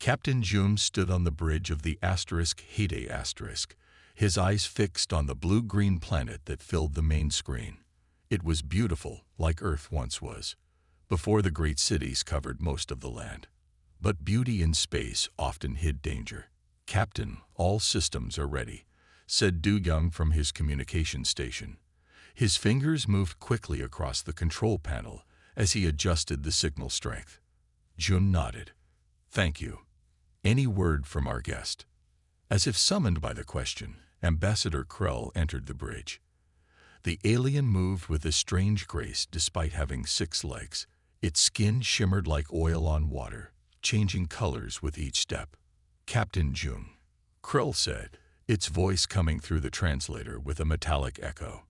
Captain June stood on the bridge of the HFY, his eyes fixed on the blue-green planet that filled the main screen. It was beautiful, like Earth once was, before the great cities covered most of the land. But beauty in space often hid danger. "Captain, all systems are ready," said Du Young from his communication station. His fingers moved quickly across the control panel as he adjusted the signal strength. Jun nodded. "Thank you. Any word from our guest?" As if summoned by the question, Ambassador Krell entered the bridge. The alien moved with a strange grace despite having 6 legs. Its skin shimmered like oil on water, changing colors with each step. "Captain Jun," Krell said, its voice coming through the translator with a metallic echo.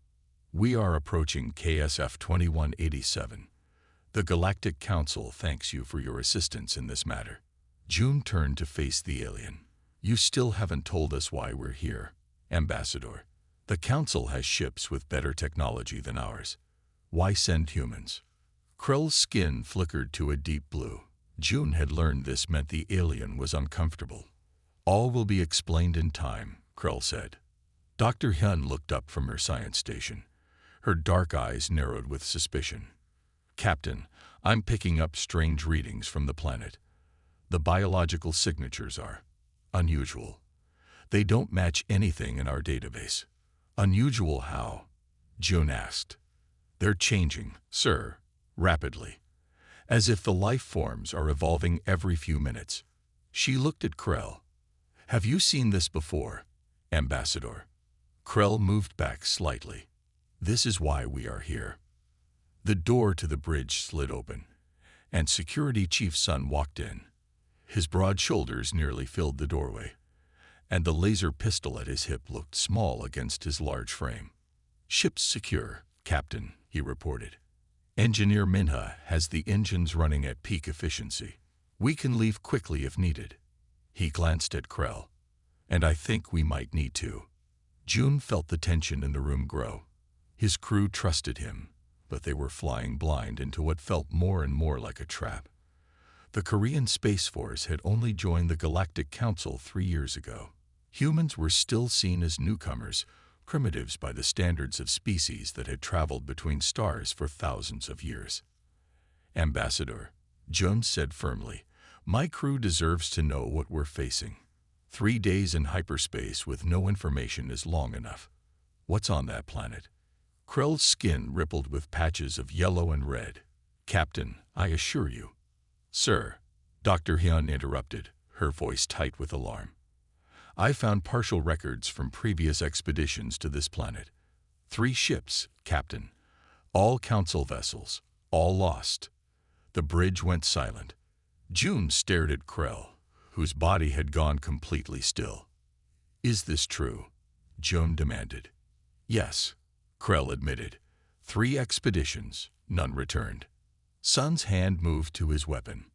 "We are approaching KSF 2187. The Galactic Council thanks you for your assistance in this matter." Jun turned to face the alien. "You still haven't told us why we're here, Ambassador. The Council has ships with better technology than ours. Why send humans?" Krell's skin flickered to a deep blue. Jun had learned this meant the alien was uncomfortable. "All will be explained in time," Krell said. Dr. Hyun looked up from her science station. Her dark eyes narrowed with suspicion. "Captain, I'm picking up strange readings from the planet. The biological signatures are unusual. They don't match anything in our database." "Unusual how?" Jun asked. "They're changing, sir, rapidly, as if the life forms are evolving every few minutes." She looked at Krell. "Have you seen this before, Ambassador?" Krell moved back slightly. "This is why we are here." The door to the bridge slid open, and Security Chief Sun walked in. His broad shoulders nearly filled the doorway, and the laser pistol at his hip looked small against his large frame. "Ship's secure, Captain," he reported. "Engineer Minha has the engines running at peak efficiency. We can leave quickly if needed." He glanced at Krell. "And I think we might need to." Jun felt the tension in the room grow. His crew trusted him, but they were flying blind into what felt more and more like a trap. The Korean Space Force had only joined the Galactic Council 3 years ago. Humans were still seen as newcomers, primitives by the standards of species that had traveled between stars for thousands of years. "Ambassador," Jun said firmly, "my crew deserves to know what we're facing. 3 days in hyperspace with no information is long enough. What's on that planet?" Krell's skin rippled with patches of yellow and red. "Captain, I assure you." "Sir," Dr. Hyun interrupted, her voice tight with alarm. "I found partial records from previous expeditions to this planet. 3 ships, Captain. All Council vessels, all lost." The bridge went silent. Jun stared at Krell, whose body had gone completely still. "Is this true?" Jun demanded. "Yes," Krell admitted. 3 expeditions, none returned." Sun's hand moved to his weapon.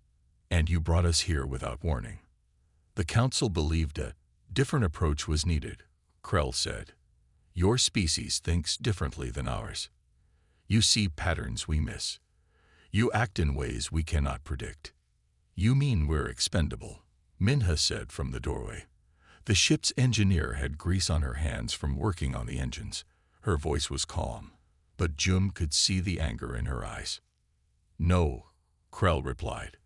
"And you brought us here without warning." "The Council believed a different approach was needed," Krell said. "Your species thinks differently than ours. You see patterns we miss. You act in ways we cannot predict." "You mean we're expendable," Minha said from the doorway. The ship's engineer had grease on her hands from working on the engines. Her voice was calm, but Jun could see the anger in her eyes. "No," Krell replied.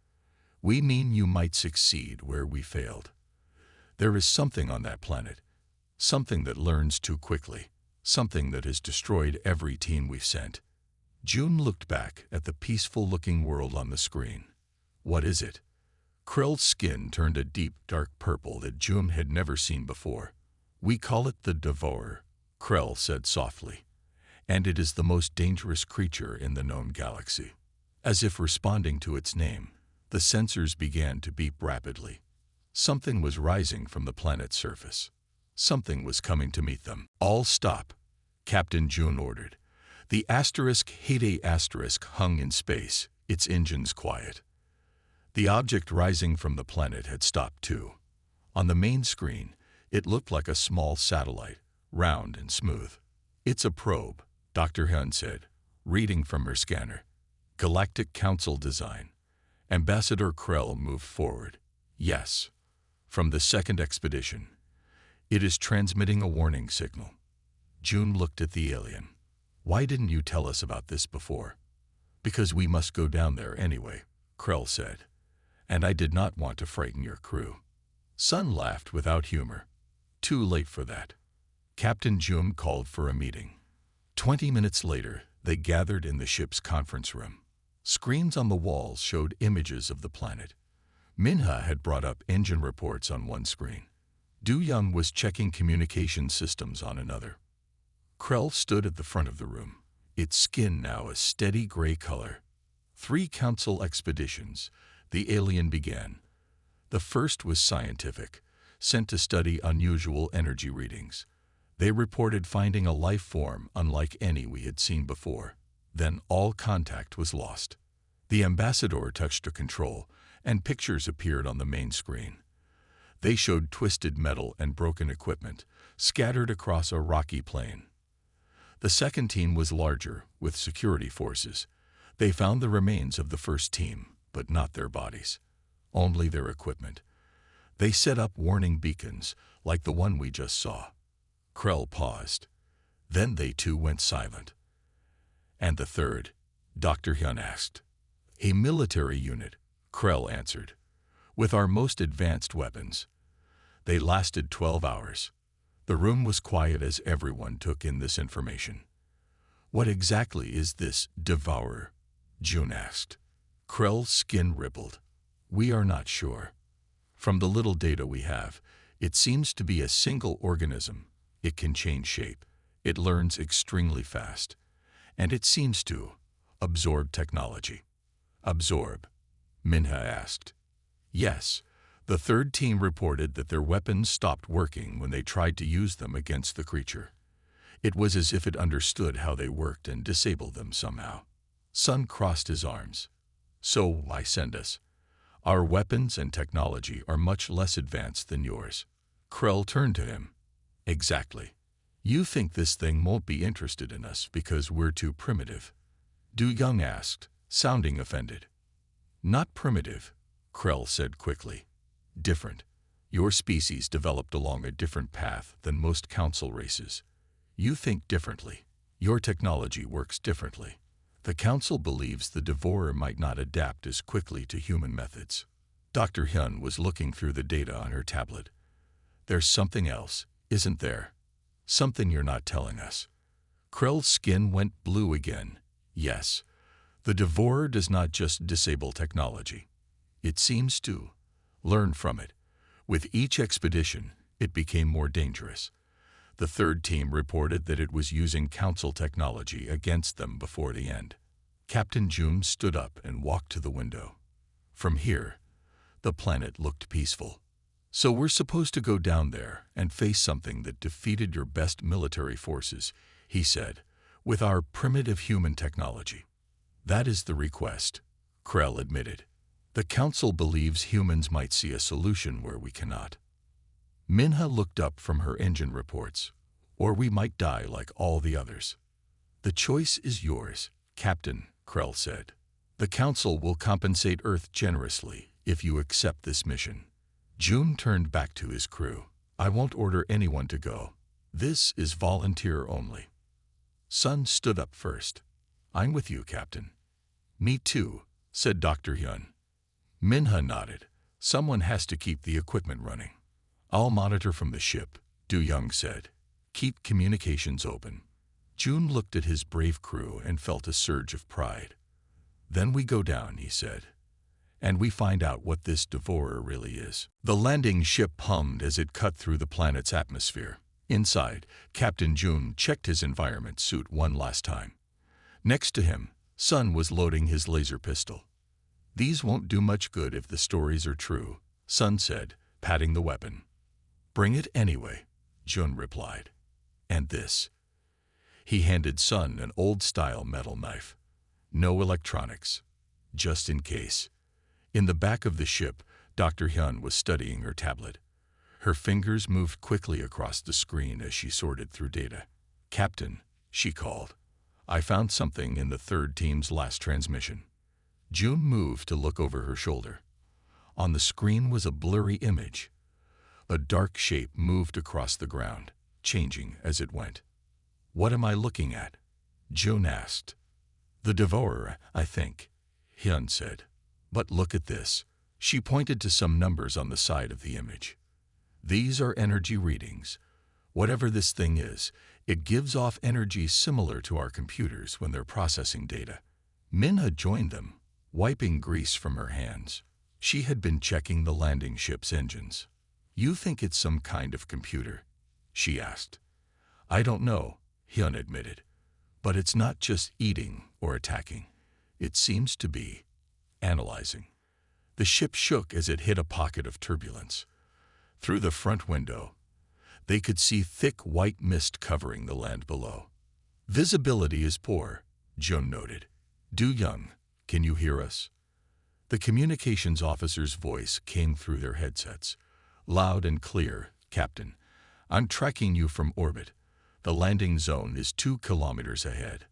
"We mean you might succeed where we failed. There is something on that planet, something that learns too quickly, something that has destroyed every team we've sent." Jun looked back at the peaceful-looking world on the screen. "What is it?" Krell's skin turned a deep, dark purple that Jun had never seen before. "We call it the Devourer," Krell said softly, "and it is the most dangerous creature in the known galaxy." As if responding to its name, the sensors began to beep rapidly. Something was rising from the planet's surface. Something was coming to meet them. "All stop," Captain Jun ordered. The *Heyday* hung in space, its engines quiet. The object rising from the planet had stopped too. On the main screen, it looked like a small satellite, round and smooth. "It's a probe," Dr. Hyun said, reading from her scanner. "Galactic Council design." Ambassador Krell moved forward. Yes. From the second expedition. It is transmitting a warning signal. June looked at the alien. Why didn't you tell us about this before? Because we must go down there anyway, Krell said. And I did not want to frighten your crew. Sun laughed without humor. Too late for that. Captain June called for a meeting. 20 minutes later, they gathered in the ship's conference room. Screens on the walls showed images of the planet. Minha had brought up engine reports on one screen. Du Young was checking communication systems on another. Krell stood at the front of the room, its skin now a steady gray color. 3 council expeditions, the alien began. The first was scientific, sent to study unusual energy readings. They reported finding a life form unlike any we had seen before. Then all contact was lost. The ambassador touched a control, and pictures appeared on the main screen. They showed twisted metal and broken equipment, scattered across a rocky plain. The second team was larger, with security forces. They found the remains of the first team, but not their bodies. Only their equipment. They set up warning beacons, like the one we just saw. Krell paused. Then they too went silent. And the third? Dr. Hyun asked. A military unit, Krell answered. With our most advanced weapons. They lasted 12 hours. The room was quiet as everyone took in this information. What exactly is this devourer? June asked. Krell's skin rippled. We are not sure. From the little data we have, it seems to be a single organism. It can change shape. It learns extremely fast. And it seems to absorb technology. Absorb? Minha asked. Yes. The third team reported that their weapons stopped working when they tried to use them against the creature. It was as if it understood how they worked and disabled them somehow. Sun crossed his arms. So why send us? Our weapons and technology are much less advanced than yours. Krell turned to him. Exactly. You think this thing won't be interested in us because we're too primitive? Du Young asked, sounding offended. Not primitive, Krell said quickly. Different. Your species developed along a different path than most council races. You think differently. Your technology works differently. The council believes the devourer might not adapt as quickly to human methods. Dr. Hyun was looking through the data on her tablet. There's something else, isn't there? Something you're not telling us. Krell's skin went blue again. Yes. The devourer does not just disable technology. It seems to learn from it. With each expedition, it became more dangerous. The third team reported that it was using council technology against them before the end. Captain June stood up and walked to the window. From here, the planet looked peaceful. So we're supposed to go down there and face something that defeated your best military forces, he said, with our primitive human technology. That is the request, Krell admitted. The council believes humans might see a solution where we cannot. Minha looked up from her engine reports. Or we might die like all the others. The choice is yours, Captain, Krell said. The council will compensate Earth generously if you accept this mission. June turned back to his crew. I won't order anyone to go. This is volunteer only. Sun stood up first. I'm with you, Captain. Me too, said Dr. Hyun. Minha nodded. Someone has to keep the equipment running. I'll monitor from the ship, Du Young said. Keep communications open. June looked at his brave crew and felt a surge of pride. Then we go down, he said. And we find out what this devourer really is. The landing ship hummed as it cut through the planet's atmosphere. Inside, Captain June checked his environment suit one last time. Next to him, Sun was loading his laser pistol. These won't do much good if the stories are true, Sun said, patting the weapon. Bring it anyway, June replied. And this. He handed Sun an old-style metal knife. No electronics. Just in case. In the back of the ship, Dr. Hyun was studying her tablet. Her fingers moved quickly across the screen as she sorted through data. Captain, she called. I found something in the third team's last transmission. June moved to look over her shoulder. On the screen was a blurry image. A dark shape moved across the ground, changing as it went. "What am I looking at?" June asked. "The Devourer, I think," Hyun said. "But look at this." She pointed to some numbers on the side of the image. "These are energy readings. Whatever this thing is, it gives off energy similar to our computers when they're processing data." Minha joined them, wiping grease from her hands. She had been checking the landing ship's engines. "You think it's some kind of computer?" she asked. "I don't know," Hyun admitted. "But it's not just eating or attacking. It seems to be analyzing." The ship shook as it hit a pocket of turbulence. Through the front window, they could see thick white mist covering the land below. "Visibility is poor," Jun noted. "Do-young, can you hear us?" The communications officer's voice came through their headsets. "Loud and clear, Captain. I'm tracking you from orbit. The landing zone is 2 kilometers ahead.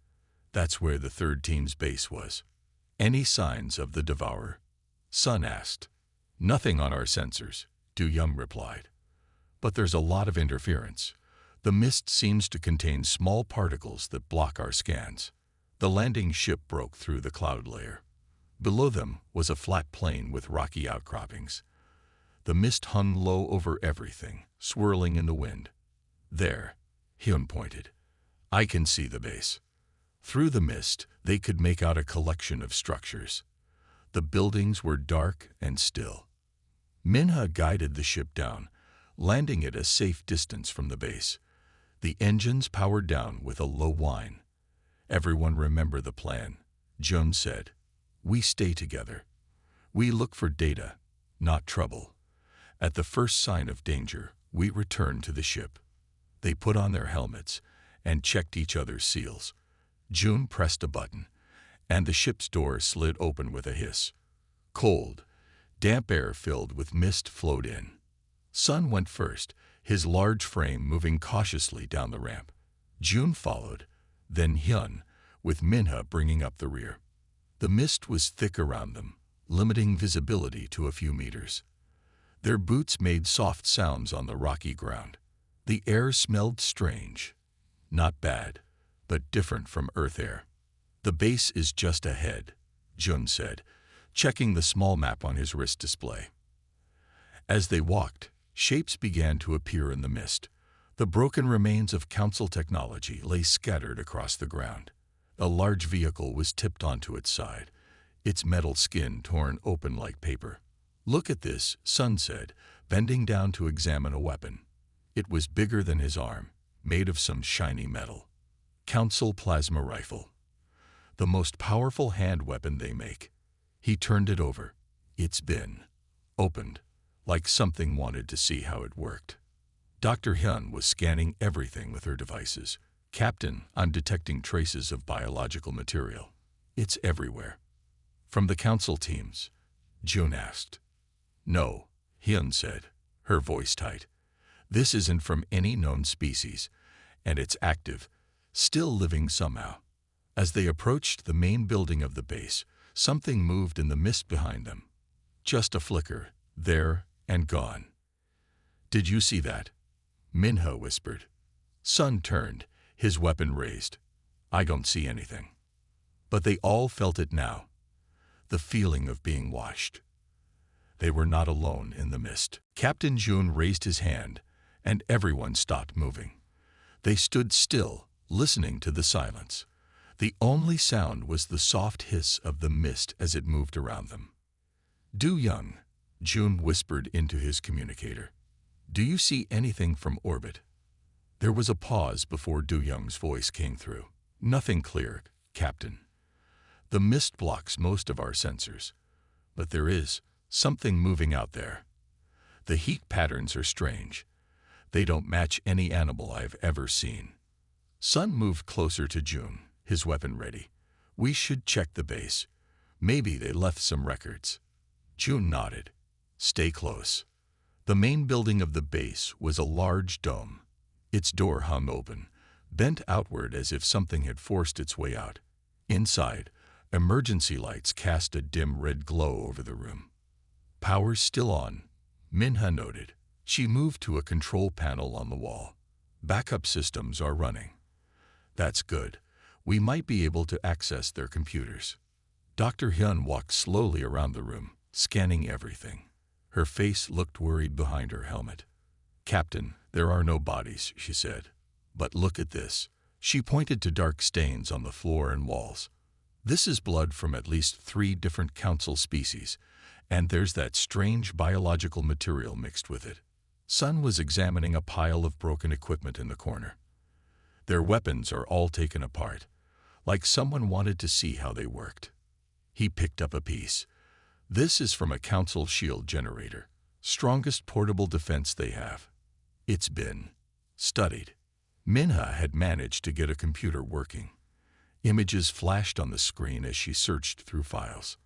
That's where the third team's base was." "Any signs of the Devourer?" Sun asked. "Nothing on our sensors," Do-young replied. "But there's a lot of interference. The mist seems to contain small particles that block our scans." The landing ship broke through the cloud layer. Below them was a flat plain with rocky outcroppings. The mist hung low over everything, swirling in the wind. "There," Hyun pointed. "I can see the base." Through the mist, they could make out a collection of structures. The buildings were dark and still. Minha guided the ship down, landing it a safe distance from the base. The engines powered down with a low whine. "Everyone remember the plan," Jun said. "We stay together. We look for data, not trouble. At the first sign of danger, we return to the ship." They put on their helmets and checked each other's seals. Jun pressed a button, and the ship's door slid open with a hiss. Cold, damp air filled with mist flowed in. Sun went first, his large frame moving cautiously down the ramp. Jun followed, then Hyun, with Minha bringing up the rear. The mist was thick around them, limiting visibility to a few meters. Their boots made soft sounds on the rocky ground. The air smelled strange. Not bad, but different from Earth air. "The base is just ahead," Jun said, checking the small map on his wrist display. As they walked, shapes began to appear in the mist. The broken remains of Council technology lay scattered across the ground. A large vehicle was tipped onto its side, its metal skin torn open like paper. "Look at this," Sun said, bending down to examine a weapon. It was bigger than his arm, made of some shiny metal. "Council plasma rifle. The most powerful hand weapon they make." He turned it over. It's been opened, like something wanted to see how it worked. Dr. Hyun was scanning everything with her devices. "Captain, I'm detecting traces of biological material. It's everywhere." "From the Council teams?" Jun asked. "No," Hyun said, her voice tight. "This isn't from any known species, and it's active, still living somehow." As they approached the main building of the base, something moved in the mist behind them. Just a flicker, there and gone. "Did you see that?" Minha whispered. Sun turned, his weapon raised. "I don't see anything." But they all felt it now. The feeling of being watched. They were not alone in the mist. Captain Jun raised his hand, and everyone stopped moving. They stood still, listening to the silence. The only sound was the soft hiss of the mist as it moved around them. "Do-young," Jun whispered into his communicator. "Do you see anything from orbit?" There was a pause before Do-young's voice came through. "Nothing clear, Captain. The mist blocks most of our sensors. But there is something moving out there. The heat patterns are strange. They don't match any animal I've ever seen." Sun moved closer to Jun, his weapon ready. "We should check the base. Maybe they left some records." Jun nodded. "Stay close." The main building of the base was a large dome. Its door hung open, bent outward as if something had forced its way out. Inside, emergency lights cast a dim red glow over the room. Power's still on, Minha noted. She moved to a control panel on the wall. Backup systems are running. That's good. We might be able to access their computers. Dr. Hyun walked slowly around the room, scanning everything. Her face looked worried behind her helmet. Captain, there are no bodies, she said. But look at this. She pointed to dark stains on the floor and walls. This is blood from at least 3 different council species, and there's that strange biological material mixed with it. Sun was examining a pile of broken equipment in the corner. Their weapons are all taken apart, like someone wanted to see how they worked. He picked up a piece. This is from a council shield generator, strongest portable defense they have. It's been studied. Minha had managed to get a computer working. Images flashed on the screen as she searched through files.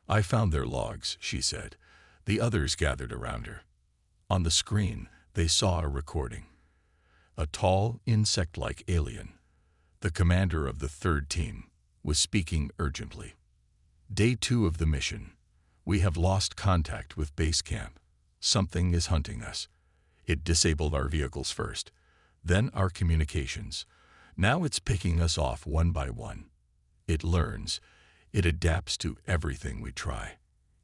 I found their logs, she said. The others gathered around her. On the screen, they saw a recording. A tall, insect-like alien, the commander of the 3rd team, was speaking urgently. Day 2 of the mission. We have lost contact with base camp. Something is hunting us. It disabled our vehicles first, then our communications. Now it's picking us off one by one. It learns. It adapts to everything we try.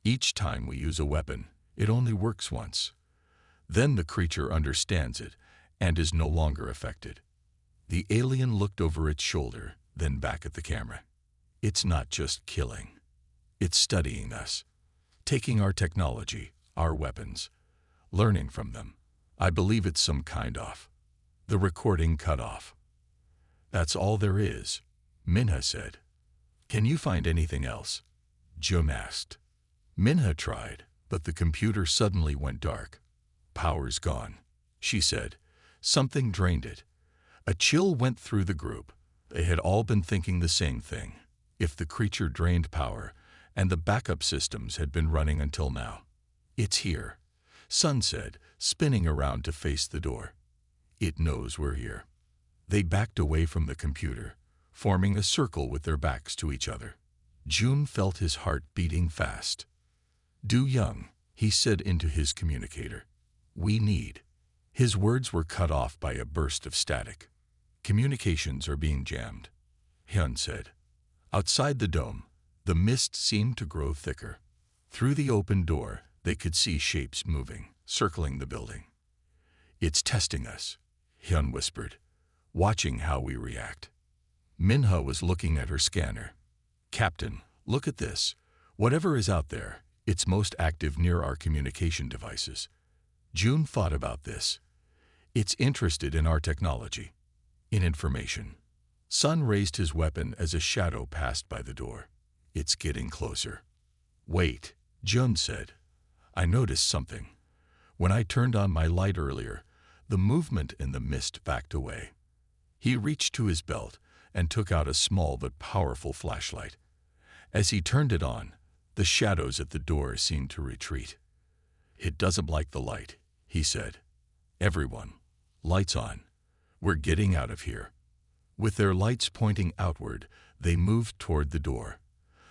Each time we use a weapon, it only works once. Then the creature understands it and is no longer affected. The alien looked over its shoulder, then back at the camera. It's not just killing. It's studying us, taking our technology, our weapons, learning from them. I believe it's some kind of. The recording cut off. That's all there is, Minha said. Can you find anything else? Jun asked. Minha tried, but the computer suddenly went dark. Power's gone, she said. Something drained it. A chill went through the group. They had all been thinking the same thing. If the creature drained power, and the backup systems had been running until now. It's here, Sun said, spinning around to face the door. It knows we're here. They backed away from the computer, forming a circle with their backs to each other. Jun felt his heart beating fast. Do Young, he said into his communicator. We need. His words were cut off by a burst of static. Communications are being jammed, Hyun said. Outside the dome, the mist seemed to grow thicker. Through the open door, they could see shapes moving, circling the building. It's testing us, Hyun whispered, watching how we react. Minha was looking at her scanner. Captain, look at this. Whatever is out there, it's most active near our communication devices. Jun thought about this. It's interested in our technology, in information. Sun raised his weapon as a shadow passed by the door. It's getting closer. Wait, Jun said. I noticed something. When I turned on my light earlier, the movement in the mist backed away. He reached to his belt and took out a small but powerful flashlight. As he turned it on, the shadows at the door seemed to retreat. It doesn't like the light, he said. Everyone, lights on. We're getting out of here. With their lights pointing outward, they moved toward the door.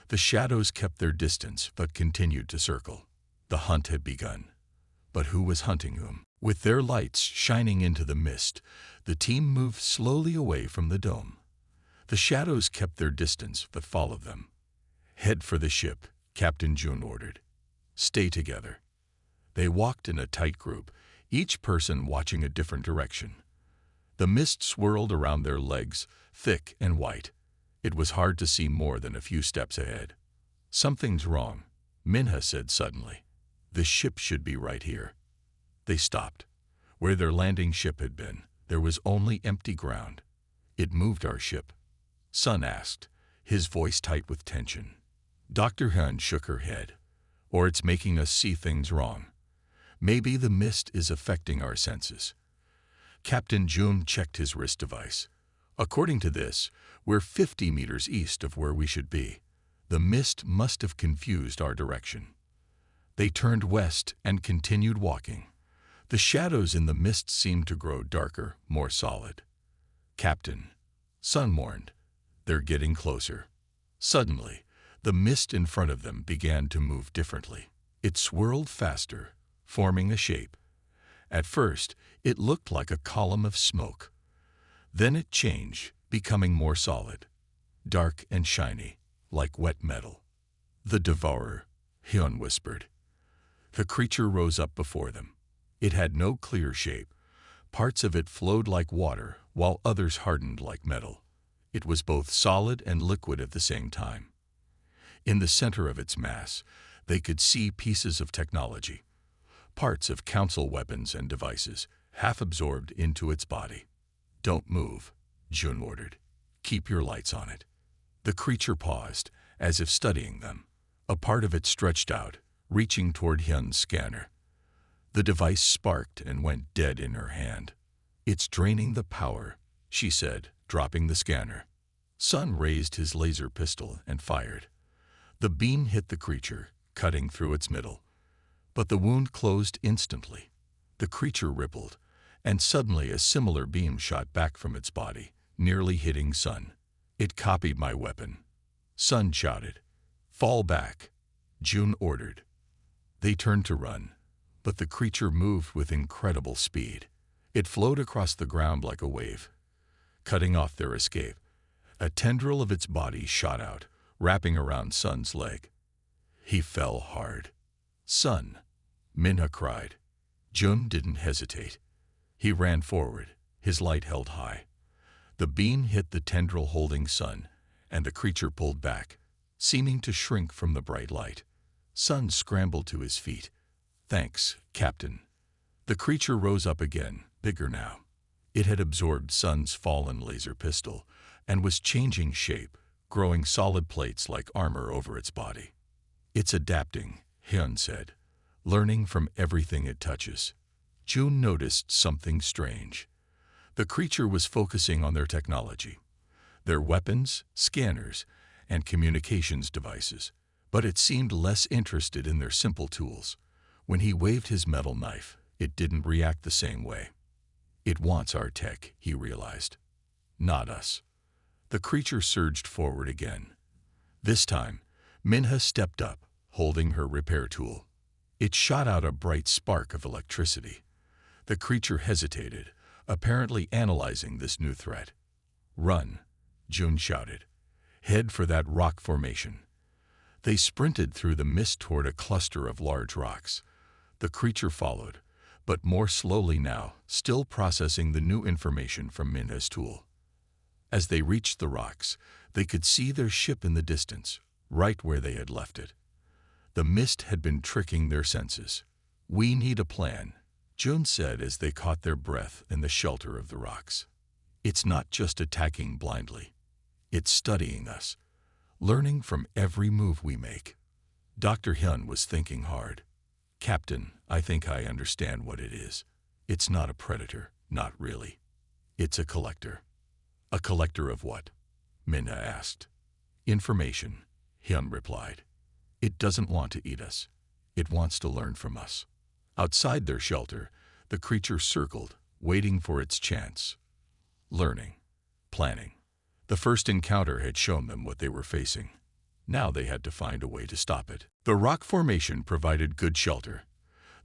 The shadows kept their distance but continued to circle. The hunt had begun. But who was hunting whom? With their lights shining into the mist, the team moved slowly away from the dome. The shadows kept their distance but followed them. Head for the ship, Captain Jun ordered. Stay together. They walked in a tight group, each person watching a different direction. The mist swirled around their legs, thick and white. It was hard to see more than a few steps ahead. Something's wrong, Minha said suddenly. The ship should be right here. They stopped. Where their landing ship had been, there was only empty ground. It moved our ship? Sun asked, his voice tight with tension. Dr. Hyun shook her head. Or it's making us see things wrong. Maybe the mist is affecting our senses. Captain Jun checked his wrist device. According to this, we're 50 meters east of where we should be. The mist must have confused our direction. They turned west and continued walking. The shadows in the mist seemed to grow darker, more solid. Captain, Sun warned, they're getting closer. Suddenly, the mist in front of them began to move differently. It swirled faster, forming a shape. At first, it looked like a column of smoke. Then it changed, becoming more solid, dark and shiny, like wet metal. "The Devourer," Hyun whispered. The creature rose up before them. It had no clear shape. Parts of it flowed like water, while others hardened like metal. It was both solid and liquid at the same time. In the center of its mass, they could see pieces of technology, parts of council weapons and devices, half absorbed into its body. "Don't move," Jun ordered. "Keep your lights on it." The creature paused, as if studying them. A part of it stretched out, reaching toward Hyun's scanner. The device sparked and went dead in her hand. "It's draining the power," she said, dropping the scanner. Sun raised his laser pistol and fired. The beam hit the creature, cutting through its middle. But the wound closed instantly. The creature rippled, and suddenly a similar beam shot back from its body, nearly hitting Sun. "It copied my weapon," Sun shouted. "Fall back," Jun ordered. They turned to run, but the creature moved with incredible speed. It flowed across the ground like a wave, cutting off their escape. A tendril of its body shot out, wrapping around Sun's leg. He fell hard. "Sun!" Minha cried. Jun didn't hesitate. He ran forward, his light held high. The beam hit the tendril holding Sun, and the creature pulled back, seeming to shrink from the bright light. Sun scrambled to his feet. "Thanks, Captain." The creature rose up again, bigger now. It had absorbed Sun's fallen laser pistol and was changing shape, growing solid plates like armor over its body. "It's adapting," Hyun said, "learning from everything it touches." Jun noticed something strange. The creature was focusing on their technology, their weapons, scanners, and communications devices, but it seemed less interested in their simple tools. When he waved his metal knife, it didn't react the same way. "It wants our tech," he realized. "Not us." The creature surged forward again. This time, Minha stepped up, holding her repair tool. It shot out a bright spark of electricity. The creature hesitated, apparently analyzing this new threat. "Run," Jun shouted. "Head for that rock formation." They sprinted through the mist toward a cluster of large rocks. The creature followed, but more slowly now, still processing the new information from Minha's tool. As they reached the rocks, they could see their ship in the distance, right where they had left it. The mist had been tricking their senses. "We need a plan," Jun said as they caught their breath in the shelter of the rocks. "It's not just attacking blindly. It's studying us, learning from every move we make." Dr. Hyun was thinking hard. "Captain, I think I understand what it is. It's not a predator, not really. It's a collector." "A collector of what?" Minha asked. "Information," Hyun replied. "It doesn't want to eat us. It wants to learn from us." Outside their shelter, the creature circled, waiting for its chance. Learning. Planning. The first encounter had shown them what they were facing. Now they had to find a way to stop it. The rock formation provided good shelter.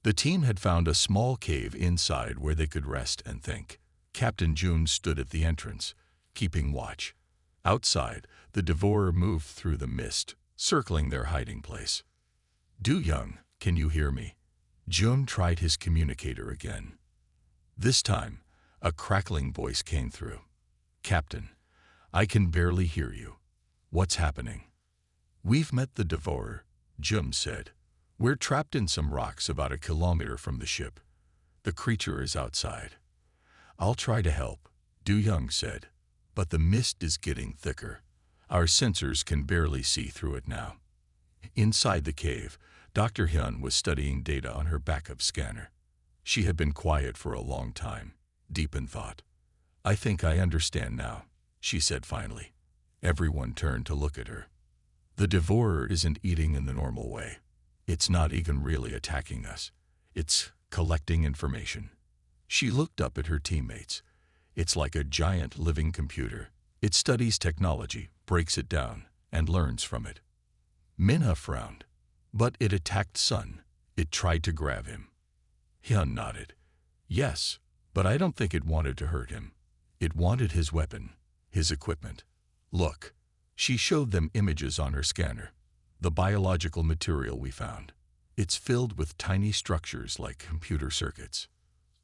The team had found a small cave inside where they could rest and think. Captain Jun stood at the entrance, keeping watch. Outside, the Devourer moved through the mist, circling their hiding place. "Do Young, can you hear me?" Jun tried his communicator again. This time, a crackling voice came through. "Captain, I can barely hear you. What's happening?" "We've met the Devourer," Jun said. "We're trapped in some rocks about a kilometer from the ship. The creature is outside." "I'll try to help," Du Young said, "but the mist is getting thicker. Our sensors can barely see through it now." Inside the cave, Dr. Hyun was studying data on her backup scanner. She had been quiet for a long time, deep in thought. "I think I understand now," she said finally. Everyone turned to look at her. "The Devourer isn't eating in the normal way. It's not even really attacking us. It's collecting information." She looked up at her teammates. "It's like a giant living computer. It studies technology, breaks it down, and learns from it." Minha frowned. "But it attacked Sun," It tried to grab him. Hyun nodded. Yes, but I don't think it wanted to hurt him. It wanted his weapon, his equipment. Look. She showed them images on her scanner. The biological material we found. It's filled with tiny structures like computer circuits.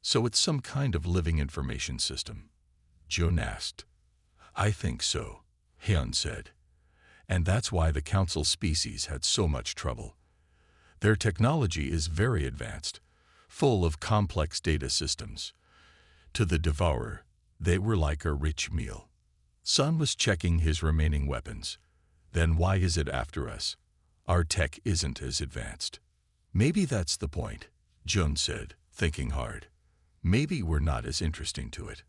So it's some kind of living information system. Jun asked. I think so, Hyun said. And that's why the council species had so much trouble. Their technology is very advanced, full of complex data systems. To the devourer, they were like a rich meal. Sun was checking his remaining weapons. Then why is it after us? Our tech isn't as advanced. Maybe that's the point, Jun said, thinking hard. Maybe we're not as interesting to it.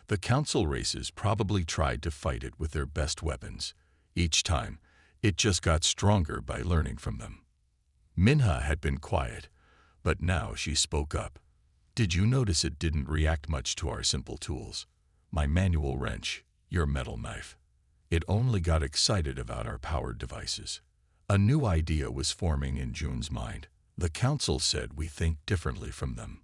The council races probably tried to fight it with their best weapons. Each time, it just got stronger by learning from them. Minha had been quiet, but now she spoke up. Did you notice it didn't react much to our simple tools? My manual wrench, your metal knife. It only got excited about our powered devices. A new idea was forming in Jun's mind. The council said we think differently from them.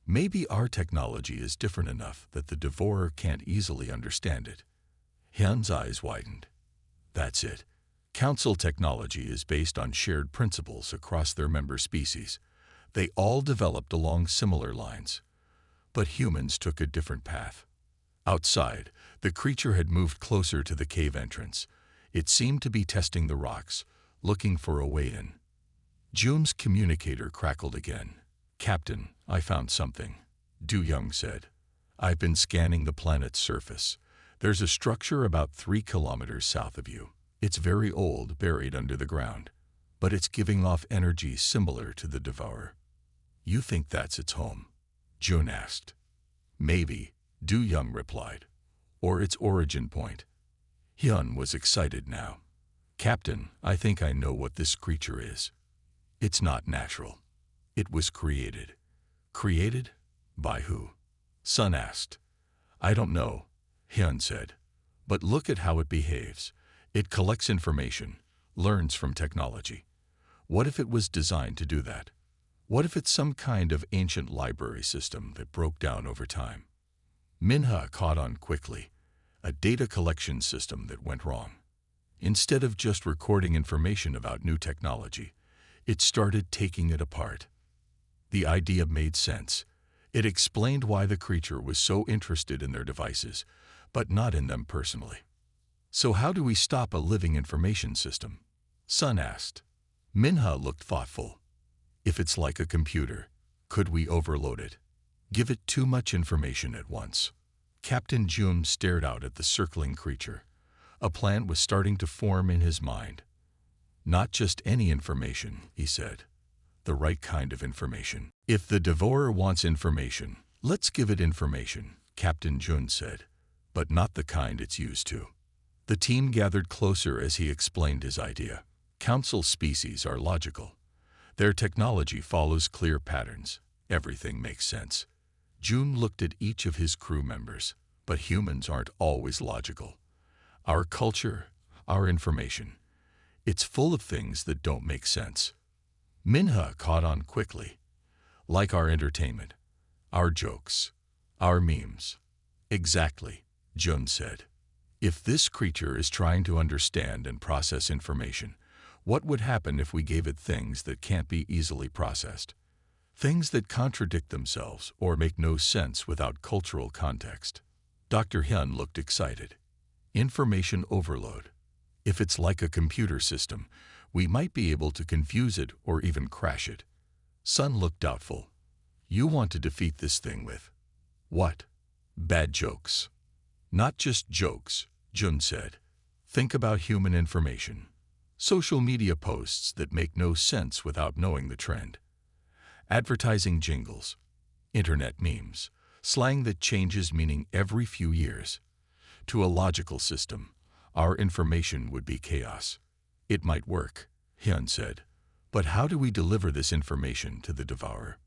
Maybe our technology is different enough that the devourer can't easily understand it. Hyun's eyes widened. That's it. Council technology is based on shared principles across their member species. They all developed along similar lines. But humans took a different path. Outside, the creature had moved closer to the cave entrance. It seemed to be testing the rocks, looking for a way in. Jun's communicator crackled again. Captain, I found something, Du Young said. I've been scanning the planet's surface. There's a structure about 3 kilometers south of you. It's very old, buried under the ground. But it's giving off energy similar to the devourer. You think that's its home? Jun asked. Maybe, Du Young replied. Or its origin point. Hyun was excited now. Captain, I think I know what this creature is. It's not natural. It was created. Created? By who? Sun asked. I don't know, Hyun said. But look at how it behaves. It collects information, learns from technology. What if it was designed to do that? What if it's some kind of ancient library system that broke down over time? Minha caught on quickly. A data collection system that went wrong. Instead of just recording information about new technology, it started taking it apart. The idea made sense. It explained why the creature was so interested in their devices, but not in them personally. So how do we stop a living information system? Sun asked. Minha looked thoughtful. If it's like a computer, could we overload it? Give it too much information at once. Captain Jun stared out at the circling creature. A plan was starting to form in his mind. Not just any information, he said. The right kind of information. If the devourer wants information, let's give it information, Captain Jun said, but not the kind it's used to. The team gathered closer as he explained his idea. Council species are logical. Their technology follows clear patterns. Everything makes sense. Jun looked at each of his crew members, but humans aren't always logical. Our culture, our information, it's full of things that don't make sense. Minha caught on quickly. Like our entertainment, our jokes, our memes. Exactly, Jun said. If this creature is trying to understand and process information, what would happen if we gave it things that can't be easily processed? Things that contradict themselves or make no sense without cultural context. Dr. Hyun looked excited. Information overload. If it's like a computer system, we might be able to confuse it or even crash it. Sun looked doubtful. You want to defeat this thing with what? Bad jokes. Not just jokes, Jun said. Think about human information. Social media posts that make no sense without knowing the trend. Advertising jingles. Internet memes. Slang that changes meaning every few years. To a logical system, our information would be chaos. It might work, Hyun said. But how do we deliver this information to the devourer?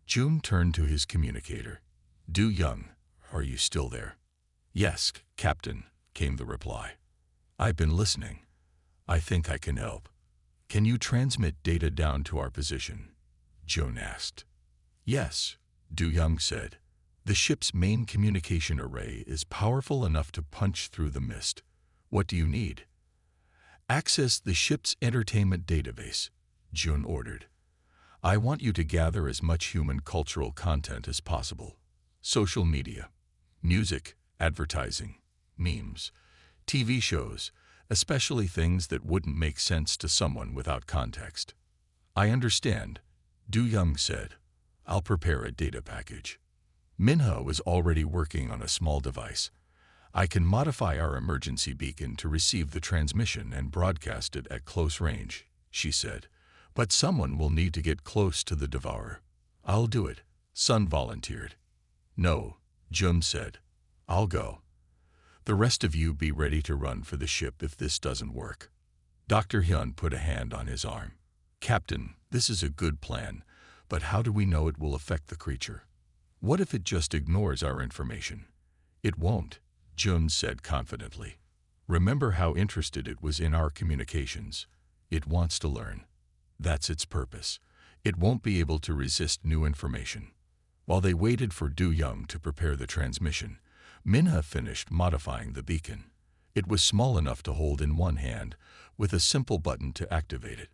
Jun turned to his communicator. Du Young, are you still there? Yes, Captain, came the reply. I've been listening. I think I can help. Can you transmit data down to our position? Joan asked. Yes, Du Young said. The ship's main communication array is powerful enough to punch through the mist. What do you need? Access the ship's entertainment database, Jun ordered. I want you to gather as much human cultural content as possible. Social media, music, advertising, memes, TV shows, especially things that wouldn't make sense to someone without context. I understand, Du Young said. I'll prepare a data package. Minha was already working on a small device. I can modify our emergency beacon to receive the transmission and broadcast it at close range, she said. But someone will need to get close to the devourer. I'll do it, Sun volunteered. No, Jun said. I'll go. The rest of you be ready to run for the ship if this doesn't work. Dr. Hyun put a hand on his arm. Captain, this is a good plan, but how do we know it will affect the creature? What if it just ignores our information? It won't, Jun said confidently. Remember how interested it was in our communications. It wants to learn. That's its purpose. It won't be able to resist new information. While they waited for Du Young to prepare the transmission, Minha finished modifying the beacon. It was small enough to hold in one hand, with a simple button to activate it.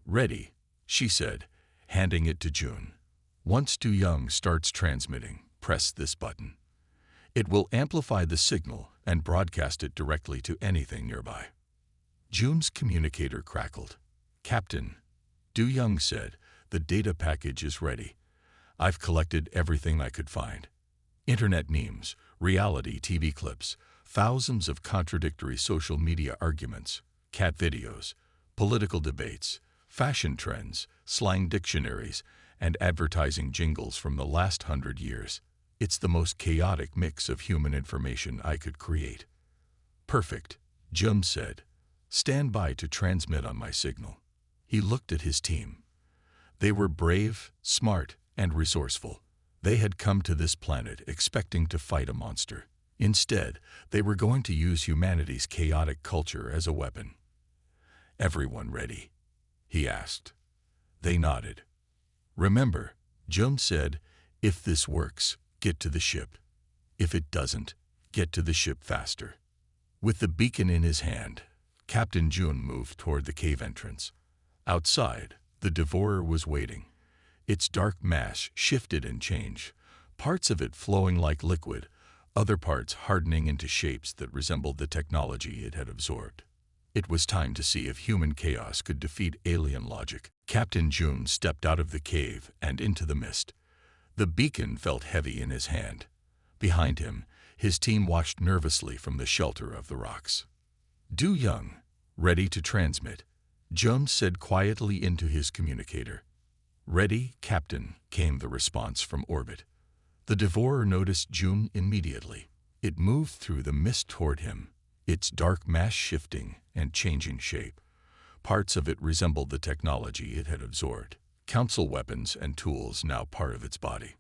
Ready, she said, handing it to Jun. Once Du Young starts transmitting, press this button. It will amplify the signal and broadcast it directly to anything nearby. Jun's communicator crackled. Captain, Du Young said, the data package is ready. I've collected everything I could find. Internet memes, reality TV clips, thousands of contradictory social media arguments, cat videos, political debates, fashion trends, slang dictionaries, and advertising jingles from the last 100 years. It's the most chaotic mix of human information I could create. Perfect, Jun said. Stand by to transmit on my signal. He looked at his team. They were brave, smart, and resourceful. They had come to this planet expecting to fight a monster. Instead, they were going to use humanity's chaotic culture as a weapon. Everyone ready? He asked. They nodded. Remember, Jun said, if this works, get to the ship. If it doesn't, get to the ship faster. With the beacon in his hand, Captain Jun moved toward the cave entrance. Outside, the devourer was waiting. Its dark mass shifted and changed, parts of it flowing like liquid, other parts hardening into shapes that resembled the technology it had absorbed. It was time to see if human chaos could defeat alien logic. Captain Jun stepped out of the cave and into the mist. The beacon felt heavy in his hand. Behind him, his team watched nervously from the shelter of the rocks. Du Young, ready to transmit, Jun said quietly into his communicator. Ready, Captain, came the response from orbit. The devourer noticed Jun immediately. It moved through the mist toward him, its dark mass shifting and changing shape. Parts of it resembled the technology it had absorbed, council weapons and tools now part of its body.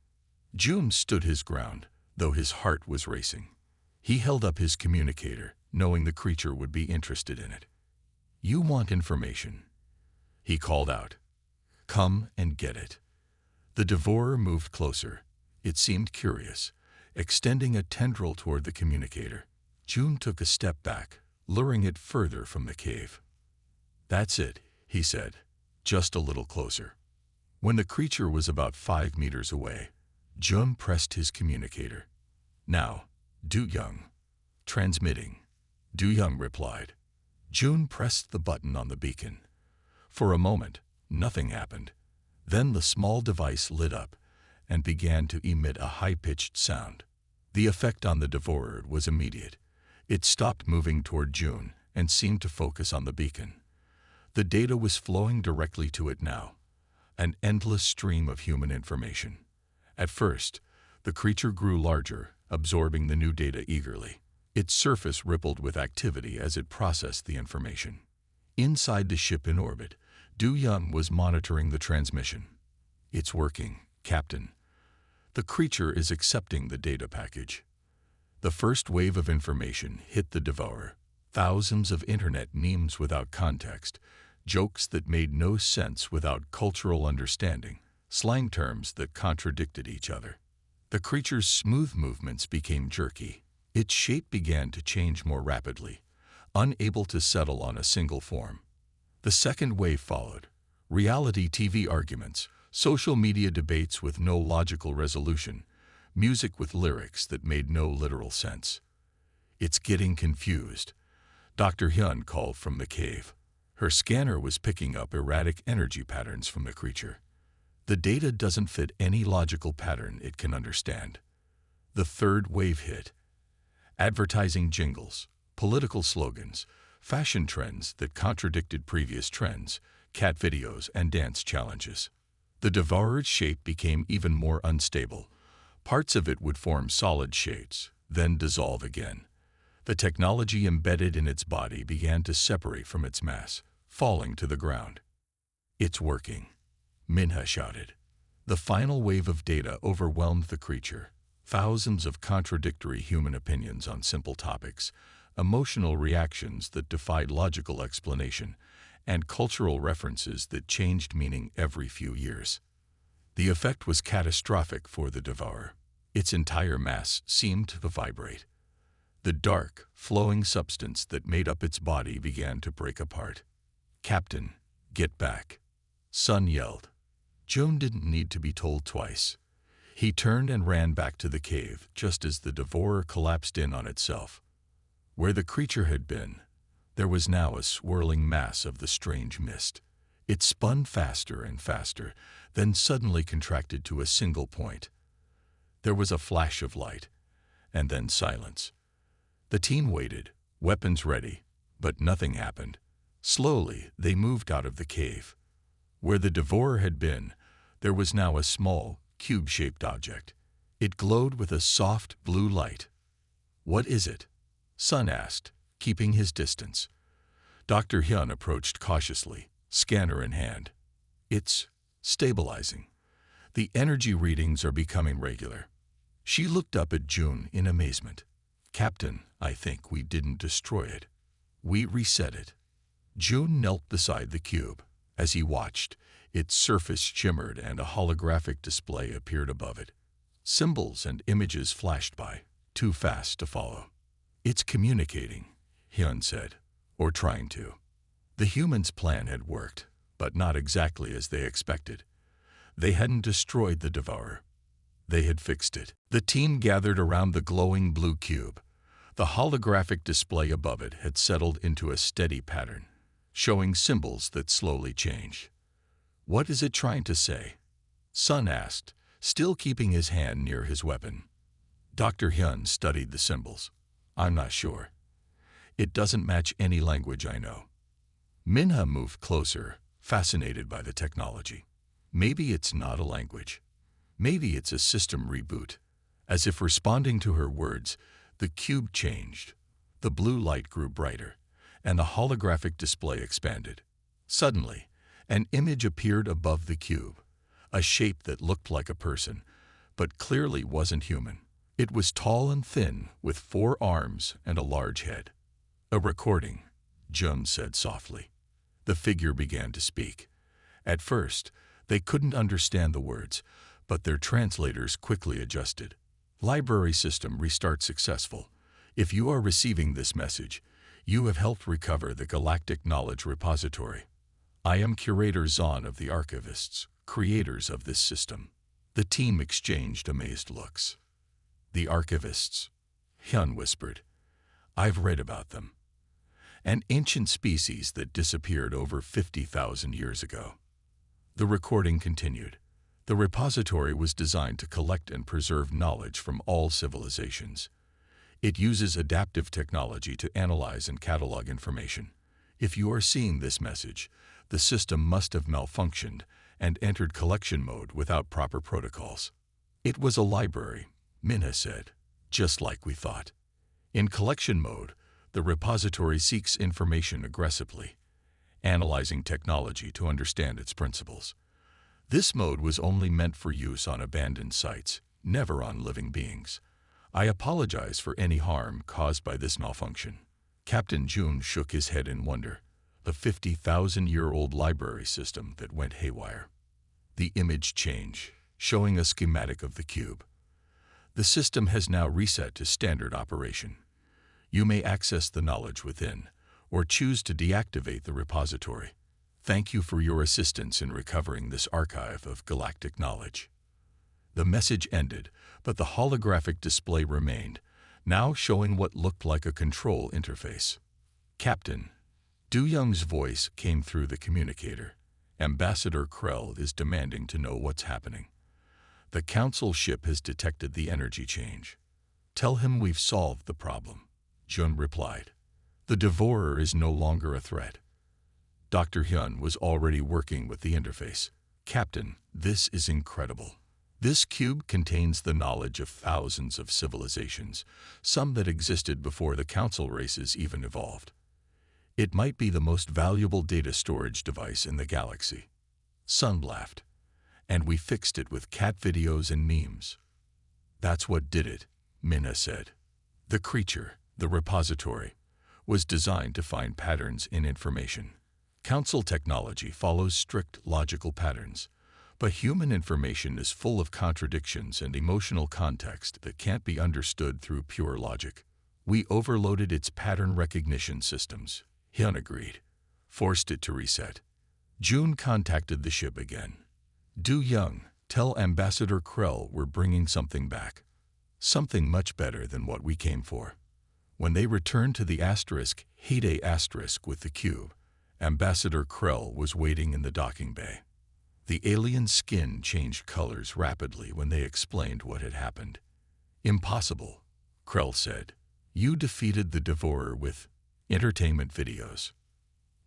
Jun stood his ground, though his heart was racing. He held up his communicator, knowing the creature would be interested in it. You want information, he called out. Come and get it. The devourer moved closer. It seemed curious, extending a tendril toward the communicator. Jun took a step back, luring it further from the cave. That's it, he said, just a little closer. When the creature was about 5 meters away, Jun pressed his communicator. Now, Du Young. Transmitting. Du Young replied. Jun pressed the button on the beacon. For a moment, nothing happened. Then the small device lit up and began to emit a high-pitched sound. The effect on the devourer was immediate. It stopped moving toward Jun and seemed to focus on the beacon. The data was flowing directly to it now, an endless stream of human information. At first, the creature grew larger, absorbing the new data eagerly. Its surface rippled with activity as it processed the information. Inside the ship in orbit, Du Young was monitoring the transmission. It's working, Captain. The creature is accepting the data package. The first wave of information hit the devourer. Thousands of internet memes without context, jokes that made no sense without cultural understanding, slang terms that contradicted each other. The creature's smooth movements became jerky. Its shape began to change more rapidly, unable to settle on a single form. The second wave followed. Reality TV arguments, social media debates with no logical resolution, music with lyrics that made no literal sense. "It's getting confused," Dr. Hyun called from the cave. Her scanner was picking up erratic energy patterns from the creature. The data doesn't fit any logical pattern it can understand. The third wave hit. Advertising jingles, political slogans, fashion trends that contradicted previous trends, cat videos, and dance challenges. The devourer's shape became even more unstable. Parts of it would form solid shapes, then dissolve again. The technology embedded in its body began to separate from its mass, falling to the ground. "It's working," Minha shouted. The final wave of data overwhelmed the creature. Thousands of contradictory human opinions on simple topics, emotional reactions that defied logical explanation, and cultural references that changed meaning every few years. The effect was catastrophic for the devourer. Its entire mass seemed to vibrate. The dark, flowing substance that made up its body began to break apart. "Captain, get back," Sun yelled. Joan didn't need to be told twice. He turned and ran back to the cave just as the devourer collapsed in on itself. Where the creature had been, there was now a swirling mass of the strange mist. It spun faster and faster, then suddenly contracted to a single point. There was a flash of light, and then silence. The team waited, weapons ready, but nothing happened. Slowly, they moved out of the cave. Where the devourer had been, there was now a small, cube-shaped object. It glowed with a soft blue light. "What is it?" Sun asked, keeping his distance. Dr. Hyun approached cautiously, scanner in hand. "It's stabilizing. The energy readings are becoming regular." She looked up at June in amazement. "Captain, I think we didn't destroy it. We reset it." June knelt beside the cube. As he watched, its surface shimmered and a holographic display appeared above it. Symbols and images flashed by, too fast to follow. "It's communicating," Hyun said, "or trying to." The humans' plan had worked, but not exactly as they expected. They hadn't destroyed the devourer. They had fixed it. The team gathered around the glowing blue cube. The holographic display above it had settled into a steady pattern, showing symbols that slowly changed. "What is it trying to say?" Sun asked, still keeping his hand near his weapon. Dr. Hyun studied the symbols. "I'm not sure. It doesn't match any language I know." Minha moved closer, fascinated by the technology. "Maybe it's not a language. Maybe it's a system reboot." As if responding to her words, the cube changed. The blue light grew brighter, and the holographic display expanded. Suddenly, an image appeared above the cube, a shape that looked like a person, but clearly wasn't human. It was tall and thin, with 4 arms and a large head. "A recording," Jun said softly. The figure began to speak. At first, they couldn't understand the words, but their translators quickly adjusted. "Library system restart successful. If you are receiving this message, you have helped recover the Galactic Knowledge Repository. I am Curator Zahn of the Archivists, creators of this system." The team exchanged amazed looks. "The Archivists," Hyun whispered. "I've read about them. An ancient species that disappeared over 50,000 years ago." The recording continued. The repository was designed to collect and preserve knowledge from all civilizations. It uses adaptive technology to analyze and catalog information. If you are seeing this message, the system must have malfunctioned and entered collection mode without proper protocols. "It was a library," Minha said, "just like we thought. In collection mode, the repository seeks information aggressively, analyzing technology to understand its principles. This mode was only meant for use on abandoned sites, never on living beings. I apologize for any harm caused by this malfunction." Captain June shook his head in wonder. The 50,000-year-old library system that went haywire. The image change, showing a schematic of the cube. The system has now reset to standard operation. You may access the knowledge within, or choose to deactivate the repository. Thank you for your assistance in recovering this archive of galactic knowledge. The message ended, but the holographic display remained, now showing what looked like a control interface. Captain, Du Young's voice came through the communicator. Ambassador Krell is demanding to know what's happening. The Council ship has detected the energy change. Tell him we've solved the problem, Jun replied. The Devourer is no longer a threat. Dr. Hyun was already working with the interface. Captain, this is incredible. This cube contains the knowledge of thousands of civilizations, some that existed before the Council races even evolved. It might be the most valuable data storage device in the galaxy. Sun laughed. And we fixed it with cat videos and memes. That's what did it, Minna said. The creature, the repository, was designed to find patterns in information. Council technology follows strict logical patterns, but human information is full of contradictions and emotional context that can't be understood through pure logic. We overloaded its pattern recognition systems, Hyun agreed, forced it to reset. June contacted the ship again. Du Young, tell Ambassador Krell we're bringing something back. Something much better than what we came for. When they returned to the Heyday with the cube, Ambassador Krell was waiting in the docking bay. The alien skin changed colors rapidly when they explained what had happened. Impossible, Krell said. You defeated the Devourer with entertainment videos.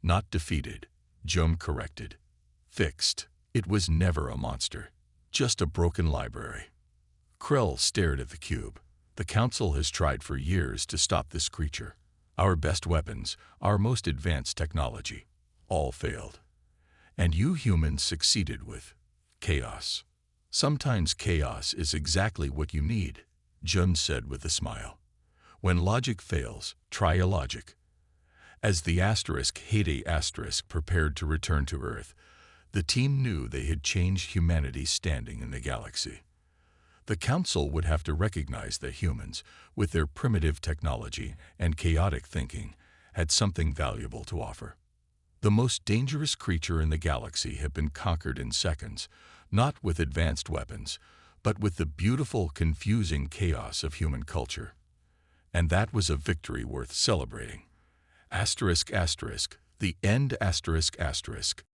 Not defeated, Jum corrected. Fixed. It was never a monster, just a broken library. Krell stared at the cube. The Council has tried for years to stop this creature. Our best weapons, our most advanced technology, all failed. And you humans succeeded with chaos. Sometimes chaos is exactly what you need, Jun said with a smile. When logic fails, try illogic. As the Heyday prepared to return to Earth, the team knew they had changed humanity's standing in the galaxy. The Council would have to recognize that humans, with their primitive technology and chaotic thinking, had something valuable to offer. The most dangerous creature in the galaxy had been conquered in seconds, not with advanced weapons, but with the beautiful, confusing chaos of human culture. And that was a victory worth celebrating. ****, the end ****.